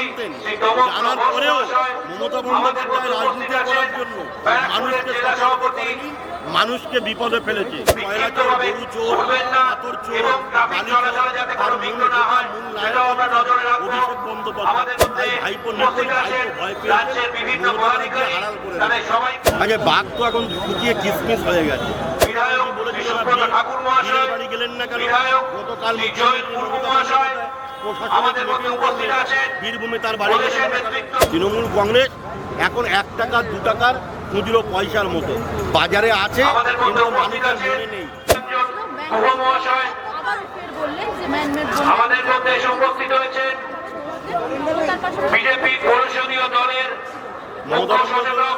জানতেন, জানার পরেও মমতা বন্দ্যোপাধ্যায় রাজনীতি করার জন্য মানুষকে সতর্ক করেনি, মানুষকে বিপদে ফেলেছে। কয়লা চোর, গরু চোর, পাথর চোর, বালি চোর, তার মূল নায়ক অভিষেক বন্দ্যোপাধ্যায়। তাই ভাইপো নিশ্চয়ই ভাইপো ভয় পেয়েছে, মমতাকে আড়াল করে। আগে বাঘ তো এখন ফুটিয়ে কিসমিস হয়ে গেছে। বাড়ি গেলেন না কেন? গতকাল বীরভূমে তার বাড়ি গেলেন। তৃণমূল কংগ্রেস এখন 1 টাকা 2 টাকার খুচরো পয়সার মতো বাজারে আছে, কিন্তু মানুষের মনে নেই। আমাদের মধ্যে উপস্থিত হয়েছে বিজেপি পরিষদীয় দলের মুখ্য সচেতক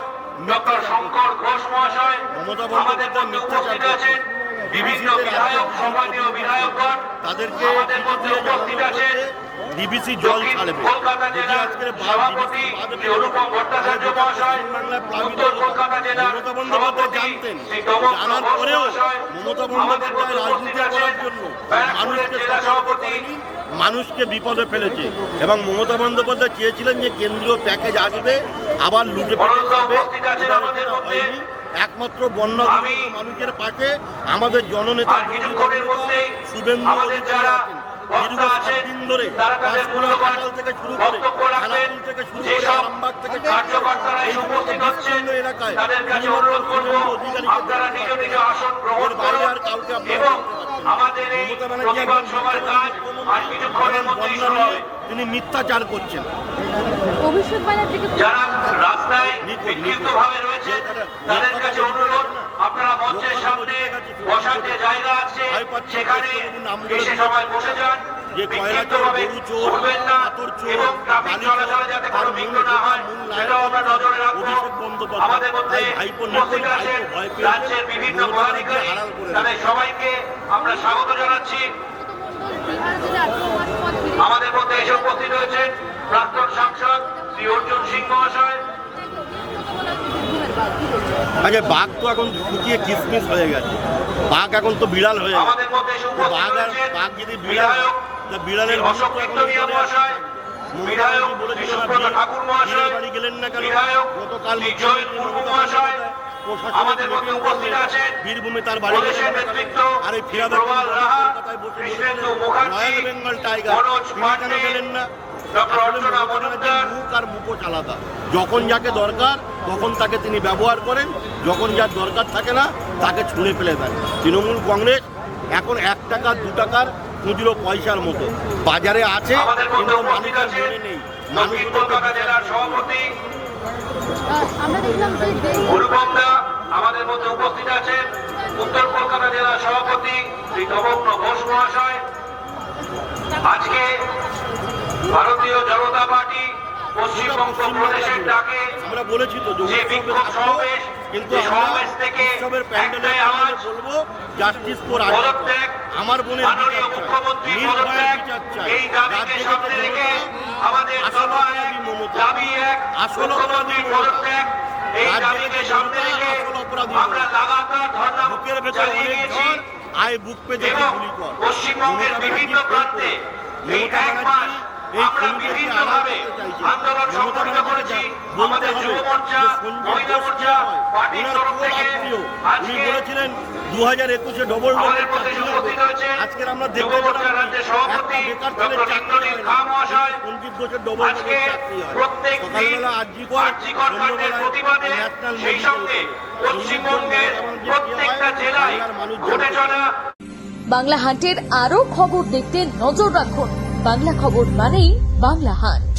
ডক্টর শঙ্কর ঘোষ মহাশয়। আমাদের মধ্যে উপস্থিত আছেন বিভিন্ন বিধায়ক, সম্মানীয় বিধায়কগণ। তাদেরকে আমাদের মধ্যে উপস্থিত আছেন ডিবিসি জল ছাড়বে। কলকাতা জেলার সভাপতি অনুপম ভট্টাচার্য মহাশয়, উত্তর কলকাতা জেলার বন্দ্যোপাধ্যায় জানতেন, জানার পরেও মমতা বন্দ্যোপাধ্যায় রাজনীতি করার জন্য মানুষকে সতর্ক করেনি, মানুষকে বিপদে ফেলেছে। এবং মমতা বন্দ্যোপাধ্যায় চেয়েছিলেন যে কেন্দ্রীয় প্যাকেজ আসবে, আবার লুটে পেটে যাবে। হয়নি। একমাত্র বন্যা মানুষের পাশে আমাদের জননেতা শুভেন্দু অধিকারী আছেন। দীর্ঘ 7 দিন ধরে থেকে শুরু করে খানাকুল থেকে শুরু করে আরামবাগ থেকে এলাকায় বাইরে আর কাউকে তিনি মিথ্যাচার করছেন। যারা রাস্তায় বিক্ষিপ্তভাবে রয়েছে তাদের কাছে অনুরোধ, আপনারা মঞ্চের সামনে বসার যে জায়গা আছে সেখানে এসে সবাই বসে যান। যে কয়লা চোর, গরু চোর, পাথর চোর, বালি চোর, তার মূল নায়ক অভিষেক বন্দ্যোপাধ্যায়। আমাদের মধ্যে ভাইপো উপস্থিত নিশ্চয়ই আছেন ভয় রাজ্যের বিভিন্ন পদাধিকারী, তাদের সবাইকে আমরা স্বাগত জানাচ্ছি। আমাদের মধ্যে এসে উপস্থিত হয়েছেন প্রাক্তন সাংসদ শ্রী অর্জুন সিং মহাশয়। আগে বাঘ তো এখন ফুটিয়ে কিসমিস হয়ে গেছে, বাঘ এখন তো বিড়াল হয়ে গেছে। আমাদের মধ্যে এসে উপস্থিত হয়েছেন বাঘ যদি বিড়াল, বিড়ালের অশোক বিপ্লবীয় মহাশয়, বিধায়ক বিশ্বব্রত ঠাকুর মহাশয়, বাড়ি গেলেন না কেন? বিধায়ক গতকাল জয়ের মুর্মু মহাশয়। আমাদের মধ্যে উপস্থিত আছেন বীরভূমে তার বাড়ি প্রদেশের নেতৃত্ব আর এই ফিরাদ প্রবাল রাহা, কলকাতায় বসে কৃষ্ণেন্দু মুখার্জি, রয়্যাল বেঙ্গল টাইগার, মনোজ তিনি কেন পান্ডে, গেলেন না? ডক্টর অর্চনা মজুমদার। মুখ আর মুখোশ আলাদা। যখন যাকে দরকার তখন তাকে তিনি ব্যবহার করেন, যখন যার দরকার থাকে না তাকে ছুঁড়ে ফেলে দেন। তৃণমূল কংগ্রেস এখন 1 টাকা 2 টাকার খুচরো পয়সার মতো বাজারে আছে, কিন্তু মানুষের মনে নেই। দক্ষিণ কলকাতা জেলার সভাপতি অনুপম দা আমাদের মধ্যে উপস্থিত আছেন উত্তর কলকাতা জেলার সভাপতি শ্রী তবগ্ন ঘোষ মহাশয়। আজকে ভারতীয় জনতা পার্টি পশ্চিমবঙ্গ প্রদেশের ডাকে আমরা বলেছি তো যে বিক্ষোভ সমাবেশ, কিন্তু সমাবেশ থেকে উৎসবের প্যান্ডেলে আওয়াজ বলবো জাস্টিস ফর পদত্যাগ, আমার বোনের মাননীয় মুখ্যমন্ত্রী পদত্যাগ, এই দাবিকে সামনে রেখে আমাদের দাবি এক, মুখ্যমন্ত্রী পদত্যাগ, এই দাবিকে সামনে রেখে আমরা লাগাতার ধর্ণা চালিয়ে গেছি। আয় বুক পেতে গুলি কর। পশ্চিমবঙ্গের বিভিন্ন প্রান্তে এই 1 মাস আমরা বিভিন্নভাবে আন্দোলন সংগঠিত করেছি। আমাদের যুব মোর্চা, মহিলা মোর্চা পার্টির তরফ থেকে উনি বলেছিলেন 2021-এ ডবল আমাদের মধ্যে উপস্থিত হয়েছে আজকের আমরা যুব মোর্চার রাজ্যের সভাপতি ডক্টর ইন্দ্রনীল খা মহাশয়। আজকে প্রত্যেক দিন আরজিকর কাণ্ডের প্রতিবাদে, সেই সঙ্গে পশ্চিমবঙ্গের প্রত্যেকটা জেলায় ঘটে চলা বাংলা হান্টের আরো খবর দেখতে নজর রাখুন। বাংলা খবর মানেই বাংলা হান্ট।